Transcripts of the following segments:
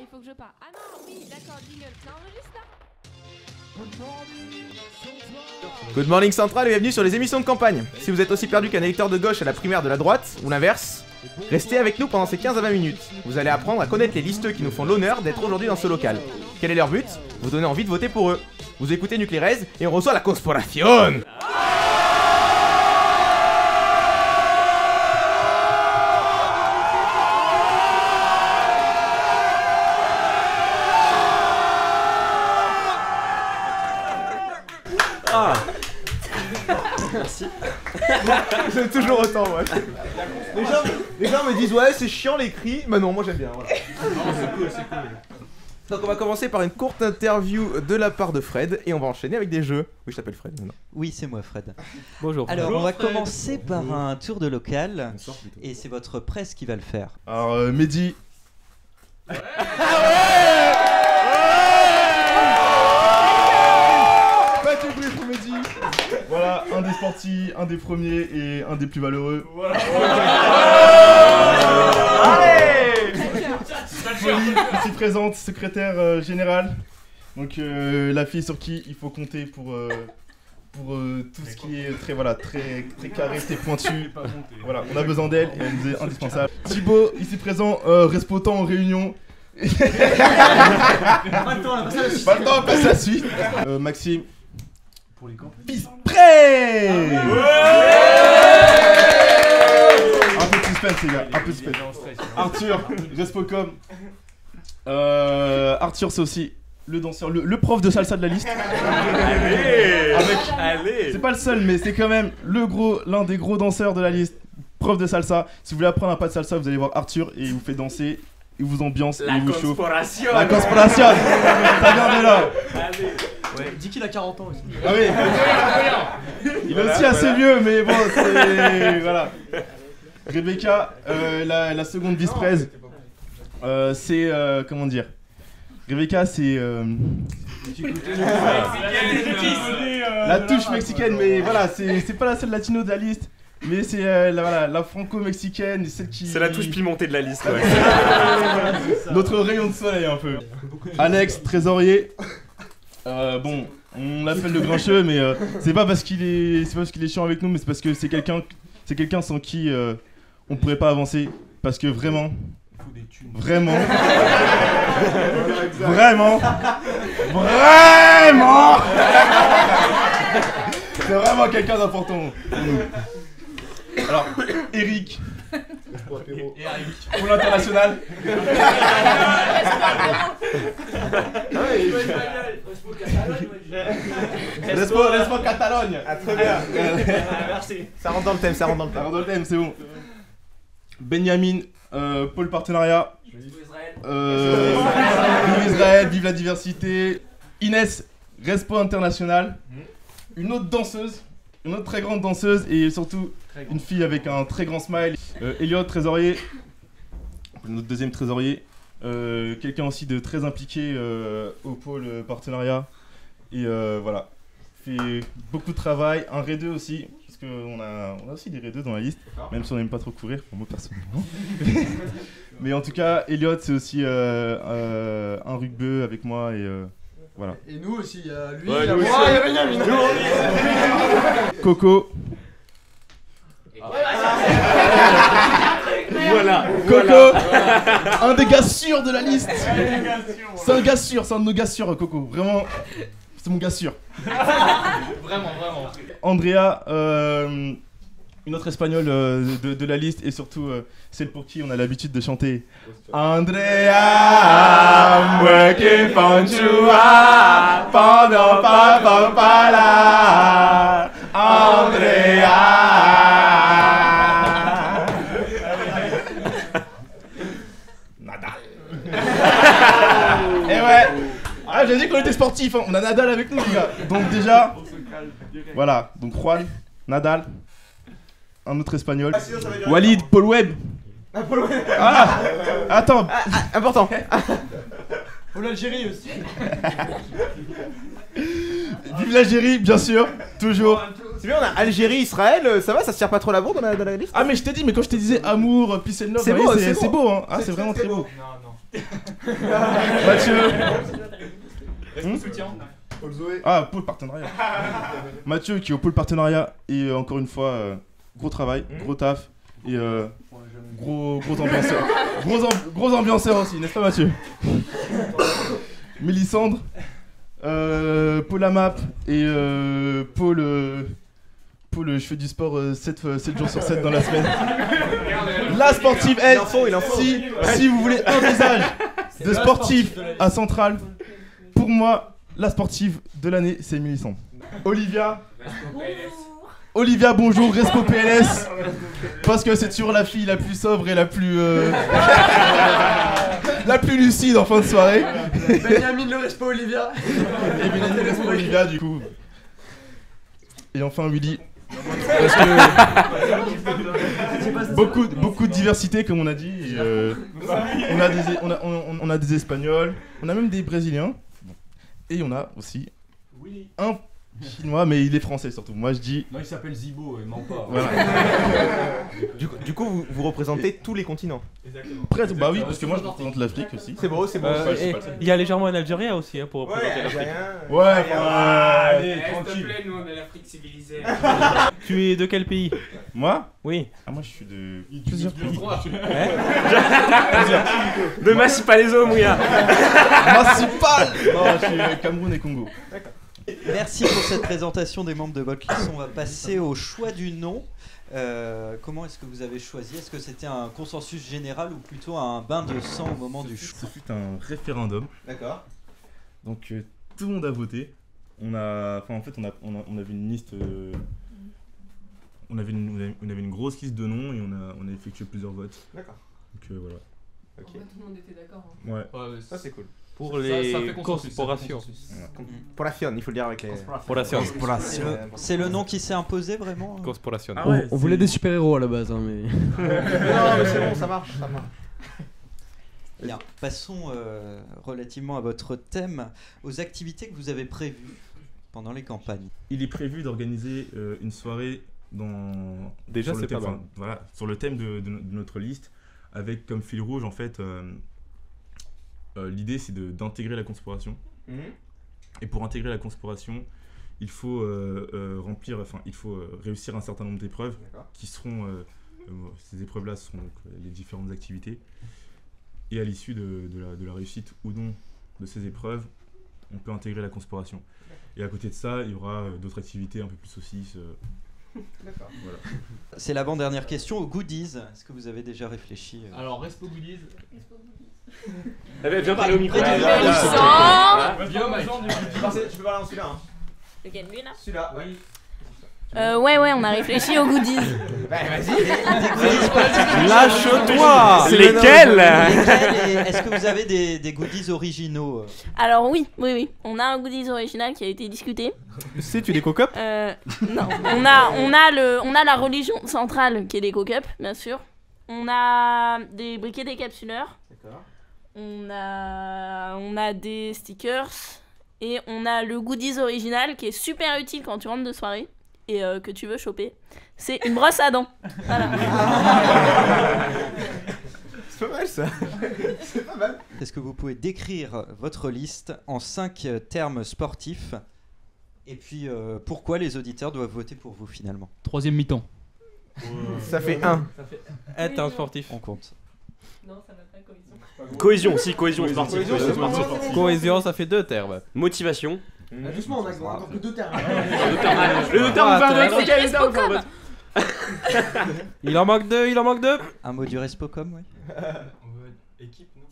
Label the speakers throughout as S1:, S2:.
S1: Il faut que je parle. Ah non, oui, d'accord, jingle. Ça enregistre là?
S2: Good morning Central et bienvenue sur les émissions de campagne. Si vous êtes aussi perdu qu'un électeur de gauche à la primaire de la droite, ou l'inverse, restez avec nous pendant ces 15 à 20 minutes. Vous allez apprendre à connaître les listeux qui nous font l'honneur d'être aujourd'hui dans ce local. Quel est leur but? Vous donner envie de voter pour eux. Vous écoutez Nuclérez et on reçoit la Conspiration. Ah.
S3: Merci.
S2: J'aime toujours autant, ouais. Les gens me disent ouais c'est chiant les cris, mais non moi j'aime bien, voilà. C'est cool. Donc on va commencer par une courte interview de la part de Fred et on va enchaîner avec des jeux. Oui je t'appelle Fred maintenant.
S3: Oui, c'est moi Fred.
S2: Bonjour.
S3: Alors
S4: Bonjour,
S3: on va
S4: Fred.
S3: commencer par un tour de local
S2: Bonsoir, plutôt.
S3: et c'est votre presse qui va le faire.
S4: Alors Mehdi. Pas de bruit pour Mehdi. Voilà, un des sportifs, un des premiers et un des plus valeureux.
S2: Allez.
S4: Pauline, ici présente, secrétaire générale. Donc la fille sur qui il faut compter pour tout ce qui est très carré, très pointu. Voilà, on a besoin d'elle et elle nous est indispensable. Thibaut, ici présent, respotant en réunion. Pas le temps, on passe à la suite. Maxime. Pour les camps. Prêt. Un peu de suspense les gars, un peu de suspense. Arthur, Respocom. Arthur c'est aussi le danseur, le prof de salsa de la liste.
S2: Allez.
S4: C'est pas le seul mais c'est quand même l'un des gros danseurs de la liste. Prof de salsa. Si vous voulez apprendre un pas de salsa, vous allez voir Arthur et il vous fait danser. Il vous ambiance, il vous chauffe. La conspiration. Ça vient de là.
S5: Ouais, dis qu'il a 40 ans aussi.
S4: Ah oui. Il est aussi assez vieux, mais bon, c'est... Voilà. Rebecca, la seconde vice-presse, c'est... comment dire? Rebecca, c'est... la touche mexicaine, mais voilà, c'est pas la seule latino de la liste. Mais c'est la franco-mexicaine, celle qui...
S6: C'est la touche pimentée de la liste, ouais.
S4: Notre rayon de soleil un peu. Alex, trésorier. Bon, on l'appelle le grincheux, mais c'est pas parce qu'il est chiant avec nous, mais c'est parce que c'est quelqu'un sans qui on pourrait pas avancer. Parce que vraiment, c'est vraiment quelqu'un d'important pour nous. Alors, Eric. Pour l'international. Laisse-moi Catalogne.
S2: Ah très bien.
S5: Merci.
S2: Ça rentre dans le thème,
S4: Ça rentre dans le thème, c'est bon. Benjamin, pôle partenariat. Vive Israël, vive la diversité. Inès, Respo international. Une autre danseuse. Une autre très grande danseuse et surtout une fille avec un très grand smile. Elliot, trésorier. Notre deuxième trésorier. Quelqu'un aussi de très impliqué au pôle partenariat. Et voilà. Fait beaucoup de travail. Un Ré2 aussi. Parce qu'on a aussi des Ré2 dans la liste. Même si on n'aime pas trop courir, pour moi personnellement. Mais en tout cas, Elliot c'est aussi un rugbeux avec moi et... Voilà.
S5: Et nous aussi, lui,
S6: Ouais,
S5: il y a
S6: nous
S5: moi,
S6: aussi.
S5: il y a Benjamin.
S4: Coco.
S6: Voilà.
S4: Coco, un des gars sûrs de la liste. C'est un gars sûr, c'est un de nos gars sûrs, Coco. Vraiment, c'est mon gars sûr.
S5: Vraiment.
S4: Andrea, une autre espagnole de la liste et surtout celle pour qui on a l'habitude de chanter. Andrea, I'm working for you, pendant pas là. Andrea. Et ouais. Ah, j'ai dit qu'on était sportifs, hein. On a Nadal avec nous les gars. Donc déjà, voilà, donc Juan, Nadal, un autre espagnol, Walid, Paul Webb. Ah, attends.
S2: Important.
S5: Pour l'Algérie aussi.
S4: Vive l'Algérie, bien sûr, toujours.
S2: C'est bien, on a Algérie, Israël, ça va, ça se tire pas trop la bourre dans la liste?
S4: Ah mais je t'ai dit, mais quand je te disais amour, peace and love,
S2: C'est
S4: vous
S2: beau,
S4: voyez,
S2: c'est
S4: c'est beau hein. Ah c'est vraiment très beau.
S5: Non.
S4: Mathieu.
S5: Soutien.
S4: Ah, pôle partenariat. Mathieu qui est au pôle partenariat et encore une fois, gros travail, gros taf et gros ambianceur. Gros ambianceur aussi, n'est-ce pas Mathieu? Mélissandre, pôle AMAP et pôle je fais du sport 7 jours sur 7 dans la semaine. La sportive, elle, si vous voulez un visage de sportif à Centrale, pour moi, la sportive de l'année, c'est Mélissandre. Olivia, bonjour, Respo PLS. Parce que c'est toujours la fille la plus sobre et la plus lucide en fin de soirée.
S5: Benjamin le Respo Olivia.
S4: Et Benjamin Respo Olivia, du coup. Et enfin, Willy. Parce que beaucoup de diversité, comme on a dit. On a des Espagnols, on a même des Brésiliens. Et on a aussi un Chinois, mais il est français surtout. Moi je dis.
S5: Non, il s'appelle Zibo, il ment pas.
S4: Voilà.
S2: Du coup, vous représentez tous les continents.
S5: Exactement.
S4: Presque, bah oui, parce que moi je représente l'Afrique aussi.
S2: C'est beau, c'est beau.
S6: Il y a légèrement un Algérien aussi pour représenter l'Afrique.
S4: Ouais,
S5: Allez,
S7: S'il te
S5: tranquille.
S7: plaît, nous on est l'Afrique civilisée.
S6: Tu es de quel pays?
S4: Moi
S6: Oui.
S4: Ah, moi je suis de plusieurs pays.
S6: Ne masse pas les hommes, Mouya.
S4: Principal. Non, je suis Cameroun et Congo.
S3: Merci pour cette présentation des membres de votre liste. On va passer au choix du nom. Comment est-ce que vous avez choisi? Est-ce que c'était un consensus général ou plutôt un bain de sang au moment du choix?
S4: Ce fut un référendum.
S2: D'accord.
S4: Donc tout le monde a voté. On avait une liste. On avait une grosse liste de noms et on a effectué plusieurs votes.
S2: D'accord.
S4: Donc voilà.
S1: En fait, tout le monde était d'accord.
S4: Ouais.
S2: Ça c'est cool.
S6: Pour les corporations.
S2: Pour la Fion, il faut le dire avec les.
S6: Corporations.
S3: C'est le nom qui s'est imposé vraiment?
S6: Corporations.
S4: Ah ouais,
S8: On voulait des super-héros à la base, hein, mais.
S2: Non, mais c'est bon, ça marche.
S3: Bien, passons relativement à votre thème, aux activités que vous avez prévues pendant les campagnes.
S4: Il est prévu d'organiser une soirée
S6: Déjà,
S4: sur le
S6: c'est pas
S4: thème,
S6: mal.
S4: voilà, sur le thème de notre liste, avec comme fil rouge en fait l'idée c'est d'intégrer la conspiration. Et pour intégrer la conspiration, il faut réussir un certain nombre d'épreuves qui seront ces épreuves-là seront donc, les différentes activités. Et à l'issue de la réussite ou non de ces épreuves, on peut intégrer la conspiration. Et à côté de ça, il y aura d'autres activités un peu plus saucisses.
S2: D'accord.
S4: Voilà.
S3: C'est l'avant-dernière question, aux goodies. Est-ce que vous avez déjà réfléchi
S5: Alors, Respo Goodies.
S6: Viens parler au micro.
S1: Viens,
S5: Viens, Mike.
S2: Tu peux parler dans celui-là.
S1: Lequel, lui là?
S2: Celui-là. Oui.
S1: Ouais, on a réfléchi aux goodies.
S2: Vas-y.
S6: Lâche-toi.
S2: C'est
S3: Lesquels et est-ce que vous avez des goodies originaux?
S1: Alors oui, on a un goodies original qui a été discuté.
S2: Sais-tu des co-cups?
S1: Non, on a la religion centrale qui est des co-cups, bien sûr. On a des briquets décapsuleurs.
S2: D'accord.
S1: On a des stickers et on a le goodies original qui est super utile quand tu rentres de soirée et que tu veux choper. C'est une brosse à dents. Voilà.
S2: C'est pas mal ça. C'est pas mal.
S3: Est-ce que vous pouvez décrire votre liste en 5 termes sportifs? Et puis pourquoi les auditeurs doivent voter pour vous finalement?
S8: Troisième mi-temps.
S2: Ça fait 1.
S6: Être un sportif.
S3: On compte.
S1: Non, ça va pas cohésion.
S9: Cohésion sportive.
S6: Cohésion, ça fait 2 termes.
S9: Motivation.
S5: Doucement, on a encore que 2 termes.
S9: Le terme on fait un vote. Ok, le terme on fait un vote.
S6: Il en manque 2,
S3: Un mot du Respocom, oui.
S5: Équipe, non?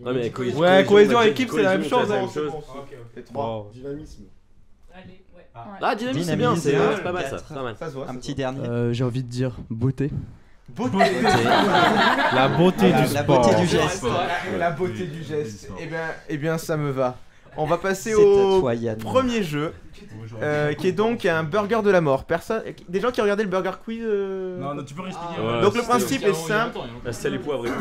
S9: Non, mais
S6: Ouais, cohésion, équipe, c'est la même chose.
S2: C'est 3.
S5: Dynamisme.
S1: Allez, ouais.
S9: Ah, dynamisme, c'est bien, c'est pas mal ça. C'est pas mal.
S2: Ça se voit.
S3: Un petit dernier.
S8: J'ai envie de dire beauté.
S6: La beauté du
S3: La
S6: sport.
S3: beauté du geste.
S2: La beauté du geste. Eh bien, ça me va. On va passer
S3: C'est
S2: au
S3: à toi, Yann.
S2: premier jeu, qui est donc un burger de la mort. Des gens qui regardaient le Burger Quiz.
S4: Non, tu peux réexpliquer.
S9: Ouais,
S2: Donc le principe est simple.
S9: La sel et poivre et tout.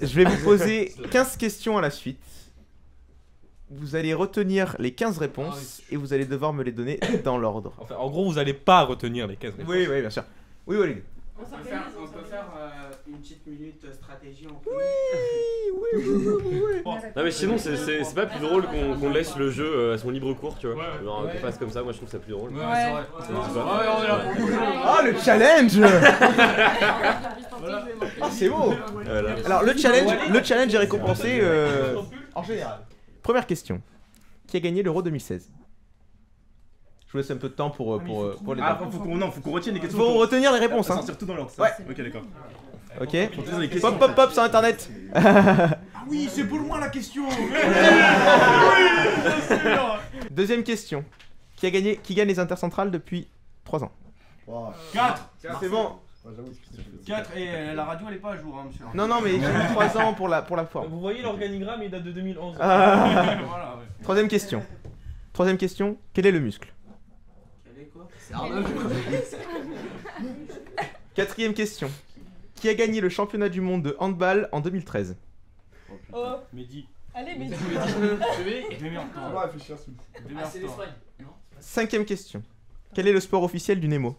S2: Je vais vous poser 15 questions à la suite. Vous allez retenir les 15 réponses et vous allez devoir me les donner dans l'ordre.
S6: Enfin, en gros, vous allez pas retenir les 15 réponses.
S2: Oui, bien sûr. Oui, Walid.
S7: On peut faire une une petite minute stratégie en
S9: Non mais sinon c'est pas plus drôle qu'on laisse le jeu à son libre cours, tu vois. Genre qu'on fasse comme ça, moi je trouve ça plus drôle.
S5: Ouais, c'est vrai.
S2: Oh le challenge. Ah c'est beau.
S9: Voilà.
S2: Alors le challenge est récompensé en général. Première question. Qui a gagné l'Euro 2016? Je vous laisse un peu de temps pour les
S4: Ah, faut qu'on retienne les questions.
S2: Faut retenir les réponses hein.
S4: Surtout dans l'ordre.
S2: Ouais.
S4: Ok, d'accord.
S2: Ok.
S4: Faut les questions.
S2: Pop sur internet.
S7: Ah oui, c'est pour moi la question.
S2: Deuxième question. Qui gagne les intercentrales depuis 3 ans?
S7: 4.
S2: C'est bon.
S7: 4 et la radio elle est pas à jour hein, monsieur.
S2: Non mais j'ai mis 3 ans pour la forme.
S6: Vous voyez l'organigramme, il date de 2011.
S7: Voilà, ouais.
S2: Troisième question. Quel est le muscle?
S7: C'est Arnold.
S2: Quatrième question. Qui a gagné le championnat du monde de handball en 2013?
S1: Oh.
S7: Mehdi.
S1: Allez, Mehdi.
S7: On va réfléchir. C'est l'Espagne.
S2: Cinquième question. Quel est le sport officiel du Nemo?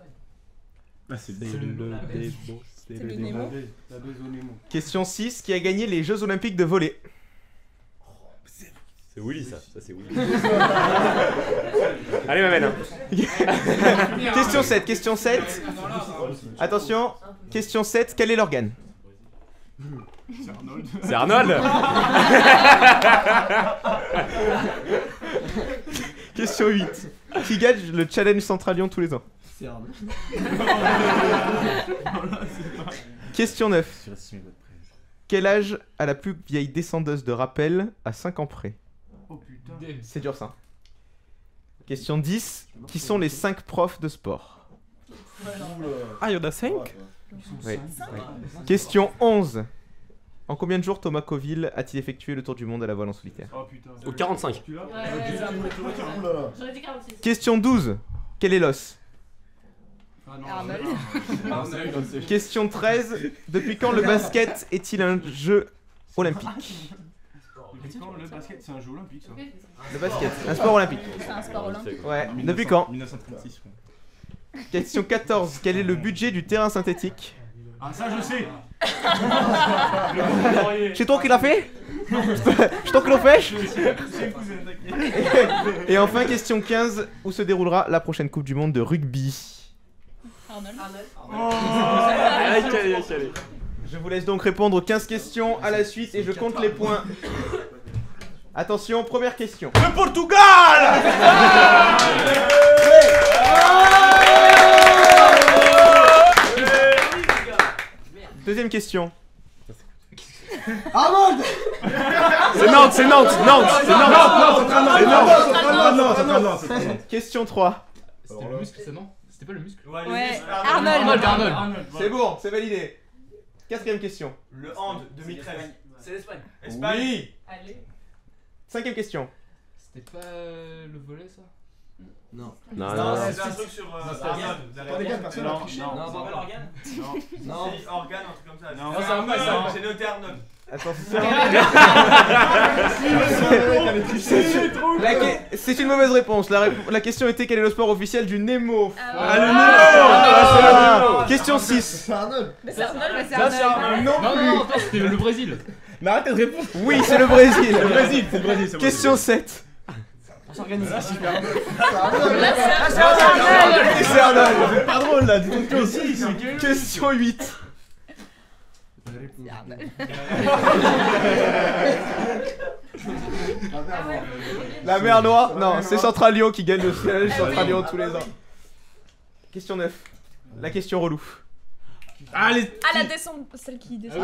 S4: C'est
S1: le Nemo.
S2: Question 6. Qui a gagné les Jeux Olympiques de volley?
S9: C'est Willy ça c'est Willy. Allez ma belle.
S2: Question 7. Attention. Question 7. Quel est l'organe?
S9: C'est Arnold.
S2: Question 8. Qui gagne le challenge Central Lyon tous les ans?
S7: C'est Arnold.
S2: Question 9. Quel âge a la plus vieille descendeuse de rappel à 5 ans près?
S7: Oh putain.
S2: C'est dur ça. Question 10. Qui sont les 5 profs de sport?
S6: Ah, il y en a 5?
S2: Oui. Question 11. En combien de jours Thomas Coville a-t-il effectué le tour du monde à la voile en solitaire?
S7: Oh putain.
S9: Au 45.
S1: J'aurais dit 46.
S2: Question 12. Quel est l'os?
S1: Arnold.
S2: Question 13. Depuis quand le basket est-il un jeu olympique?
S7: Le basket c'est un jeu olympique ça.
S2: Le basket, un sport olympique.
S1: C'est un sport olympique.
S2: Ouais. Depuis quand?
S4: 1936.
S2: Question 14. Quel est le budget du terrain synthétique?
S7: Ah ça je sais.
S2: C'est toi qui l'as fait? C'est toi qui l'as fait? Et enfin question 15. Où se déroulera la prochaine Coupe du Monde de rugby?
S1: Arnold.
S9: Allez.
S2: Je vous laisse donc répondre aux 15 questions à la suite et je compte les points. Attention, première question.
S7: Le Portugal.
S2: Deuxième question.
S7: Arnold.
S9: C'est Nantes.
S2: Question 3.
S5: C'était le muscle, c'est non? C'était pas le muscle?
S1: Ouais. Arnold.
S2: C'est bon, c'est validé. Quatrième question.
S7: Le hand 2013. C'est l'Espagne.
S2: Oui.
S1: Allez.
S2: Cinquième question.
S5: C'était pas le volet ça?
S9: Non.
S7: C'est un truc sur Arnold.
S4: les gars, personne n'a triché.
S7: Non, c'est pas l'organe. Non. C'est organe, un truc comme ça. Non,
S5: c'est un peu ça.
S7: J'ai noté Arnold.
S2: Attention. C'est une mauvaise réponse. La question était quel est le sport officiel du Nemo? Question 6.
S7: C'est Arnold.
S1: Mais c'est Arnold, mais c'est Arnold.
S5: Non, attends, c'était le Brésil.
S4: Mais arrêtez de répondre.
S2: Oui, c'est le Brésil.
S4: C'est le Brésil.
S2: Question 7.
S7: On s'organise.
S2: C'est Arnold.
S4: C'est pas drôle là, dis donc.
S2: Question 8. La mer Noire? Non, c'est Central Lyon qui gagne le challenge Central Lyon tous les ans. Question 9. La question relou.
S4: Allez.
S1: Ah, la descente, celle qui descend.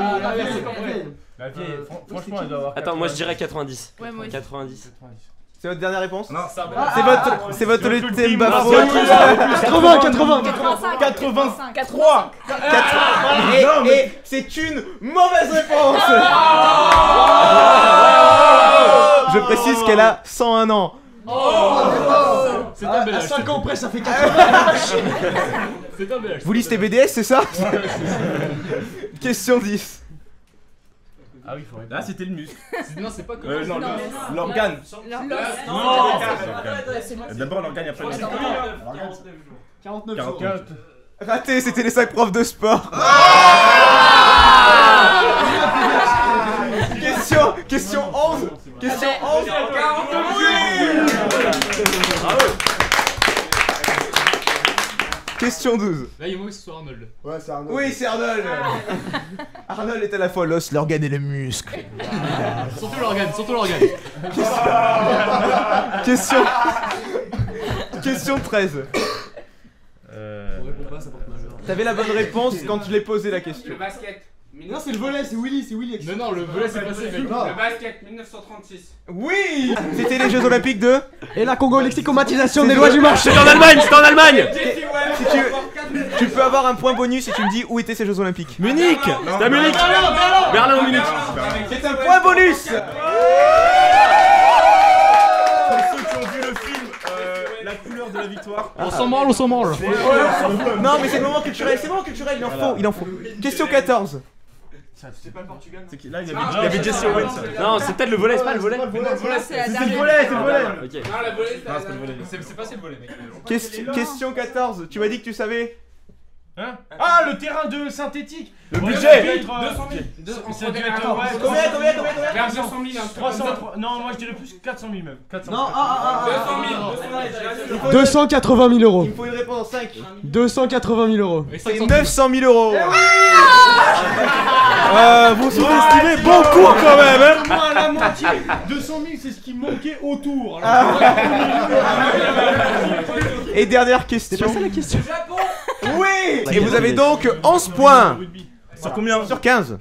S5: La vieille,
S4: Franchement, elle doit avoir.
S9: Attends, moi je dirais 90.
S1: Ouais, moi aussi.
S9: 90.
S2: C'est votre dernière réponse?
S4: Non,
S2: C'est votre ultime bafo.
S8: 80.
S2: 83. Et c'est une mauvaise réponse. Je précise qu'elle a 101 ans.
S5: C'est un bel âge.
S7: 5 ans près ça fait 80.
S5: C'est un bel âge.
S2: Vous listez BDS, c'est ça? Question 10.
S5: Ah oui, il faut répondre.
S4: Là, c'était le muscle.
S5: Non, c'est pas comme
S4: Non, l'organe. D'abord l'organe, après le muscle.
S7: 49 jours.
S2: Raté, c'était les 5 profs de sport. Question 11. Question 11. Question 12.
S5: Là, il vaut que ce soit Arnold.
S10: Ouais, c'est Arnold.
S2: Oui, c'est Arnold. Arnold est à la fois l'os, l'organe et le muscle.
S5: Surtout l'organe, surtout l'organe.
S2: Question 13. T'avais la bonne réponse quand je l'ai posé la question.
S7: Le basket.
S10: Non, c'est le volet, c'est Willy.
S5: Non, le volet c'est passé, mec.
S7: Le basket 1936.
S2: Oui. C'était les Jeux Olympiques de.
S8: Et la Congo-lexicomatisation des lois du marché.
S9: C'était en Allemagne, c'était en Allemagne.
S2: Si tu peux avoir un point bonus si tu me dis où étaient ces Jeux Olympiques.
S9: Munich. C'était à Munich. Berlin ou Munich.
S2: C'est un point bonus.
S4: Pour ceux qui ont vu le film La couleur de la victoire.
S5: On s'en branle, on s'en branle.
S2: Non mais c'est le moment culturel, il en faut. Question 14.
S4: C'est pas le Portugal. C'est qui là il y avait Jesse Owens.
S9: Non, c'est peut-être le volet, c'est pas le volet.
S10: C'est le volet.
S9: Ok.
S7: Non, la volée,
S5: C'est passé le volet, mec.
S2: Question 14. Tu m'as dit que tu savais.
S5: Hein? Ah, le terrain de synthétique.
S2: Le budget.
S7: 200 000.
S5: Ça a dû être, ouais,
S2: Combien
S7: Vers 200 000.
S5: 300, non, moi je dirais plus 400 000 même. 400 000.
S8: Non,
S7: 200 000.
S8: 280 000 euros.
S2: Il me faut une réponse 5.
S8: 280 000 euros.
S5: Et
S2: C'est
S5: 500 000.
S2: 900 000 euros.
S4: Vous sous-estimez beaucoup quand même hein.
S5: Moins la moitié. 200 000, c'est ce qui manquait autour.
S2: Et dernière question.
S8: C'est pas ça la question.
S2: Oui. Et vous avez donc 11 points.
S4: Sur combien?
S2: Sur 15.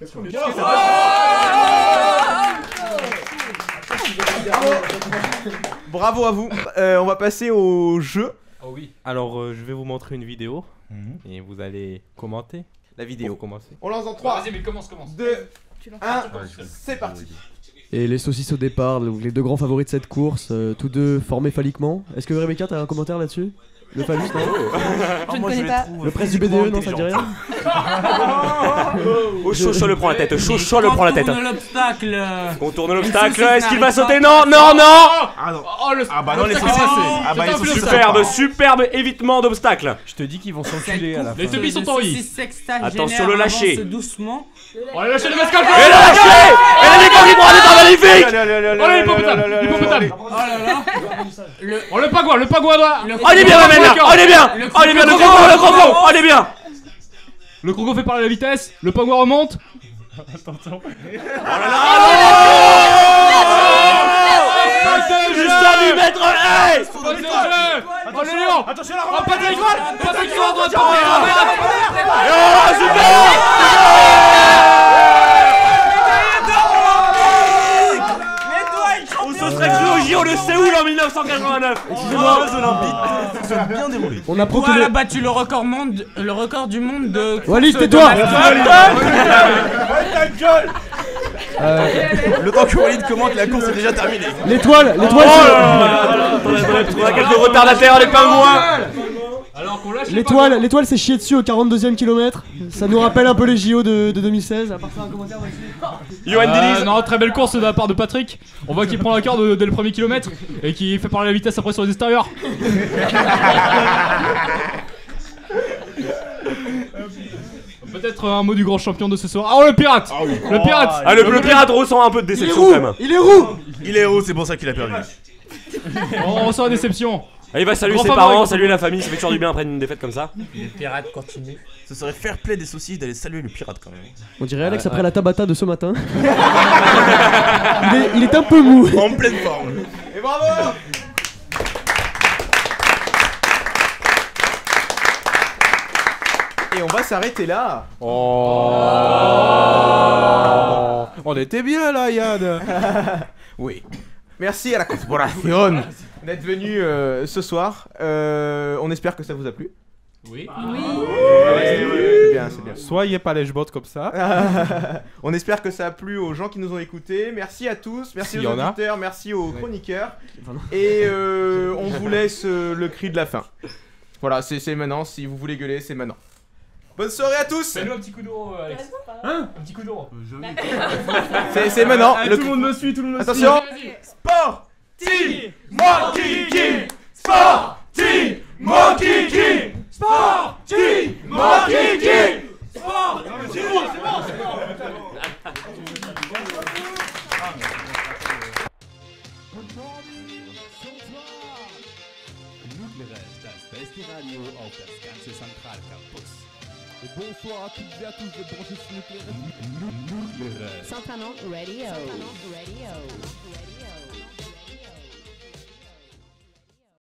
S2: Bravo à vous. On va passer au jeu.
S5: Oh oui.
S6: Alors, je vais vous montrer une vidéo et vous allez commenter.
S2: La vidéo.
S6: Pour commencer.
S2: On lance en 3,
S5: Vas-y, mais commence.
S2: 2, 1. C'est parti.
S8: Et les saucisses au départ, donc les deux grands favoris de cette course, tous deux formés phalliquement. Est-ce que Rebecca, t'as un commentaire là-dessus? Le phallus, non?
S11: Je ne connais pas.
S8: Le presse du BDE, non, ça te dit rien?
S9: Oh, chaud le prend la tête, chaud le prend la tête.
S7: l'obstacle.
S9: Contourne l'obstacle, est-ce qu'il va sauter? Non, non, non.
S4: Ah bah non les saucisses. Ah bah ils sont
S9: Superbe évitement d'obstacle.
S6: Je te dis qu'ils vont s'enculer à la fin.
S5: Les teubis sont en riz.
S9: Attention, le lâcher.
S7: Doucement.
S5: On va lâcher le mascal.
S9: Et le lâcher. Et la déco qui prend un départ magnifique.
S5: Oh là, l'hippopotame.
S7: Oh là là.
S5: Oh, le pagouin droit.
S9: On est bien, Mamel, là. On est bien, le croco, on est bien.
S5: Le croco fait parler la vitesse. Le pagouin remonte.
S4: Attention.
S9: Juste à 10 mètres. Hey.
S5: Attention.
S4: Attention la
S5: Oh, Patrick à droite.
S9: Oh, super. On se serait cru au JO de Séoul en 1989.
S8: Excusez-moi. On apprend que
S7: Voilà, battu le record du monde de.
S8: Walid, tais-toi.
S4: Le temps que Walid commente, la course est déjà terminée.
S8: L'étoile,
S9: On a quelques retardataires, les pingouins.
S5: Alors qu'on lâche
S8: l'étoile s'est chié dessus au 42e kilomètre. Ça nous rappelle un peu les JO de 2016. À part ça, un commentaire aussi.
S9: Johan Diniz.
S5: Non, très belle course de la part de Patrick. On voit qu'il prend la carte dès le premier kilomètre et qu'il fait parler la vitesse après sur les extérieurs. Peut-être un mot du grand champion de ce soir. Oh, le pirate. Le pirate.
S9: Ah, le pirate ressent un peu de déception quand même.
S8: Il est roux.
S4: Il est héros, c'est pour ça qu'il a perdu.
S5: On ressent la déception.
S9: Ah, il va saluer
S5: Grand
S9: ses
S5: favori.
S9: parents, saluer la famille, ça fait toujours du bien après une défaite comme ça.
S7: Le pirate continue.
S4: Ce serait fair play des saucisses d'aller saluer le pirate quand même.
S8: On dirait Alex après la Tabata de ce matin. il est un peu mou.
S4: En pleine forme.
S2: Et bravo. Et on va s'arrêter là.
S6: On était bien là, Yann.
S2: Oui. Merci à la corporation d'être venu ce soir. On espère que ça vous a plu.
S5: Oui.
S2: C'est bien, c'est bien.
S6: Soyez pas les jbots comme ça.
S2: On espère que ça a plu aux gens qui nous ont écoutés. Merci à tous, merci
S6: S'il y
S2: aux
S6: en a.
S2: auditeurs, merci aux chroniqueurs. Et on vous laisse le cri de la fin. Voilà, c'est maintenant. Si vous voulez gueuler, c'est maintenant. Bonne soirée à tous.
S5: Fais-nous un petit coup d'euro, Alex. Hein? Un petit coup d'euro.
S2: C'est maintenant.
S4: Tout le monde me suit, tout le monde me suit.
S2: Attention.
S7: Sporty, moi qui Sporty, moi qui Sporty, moi qui Sport. C'est bon.
S11: Nucleares, das beste Radio auf das ganze Zentralcampus.
S10: Et bonsoir à toutes et à tous de brancher sur Nucleares.
S11: Nucleares.
S12: Centranon Radio.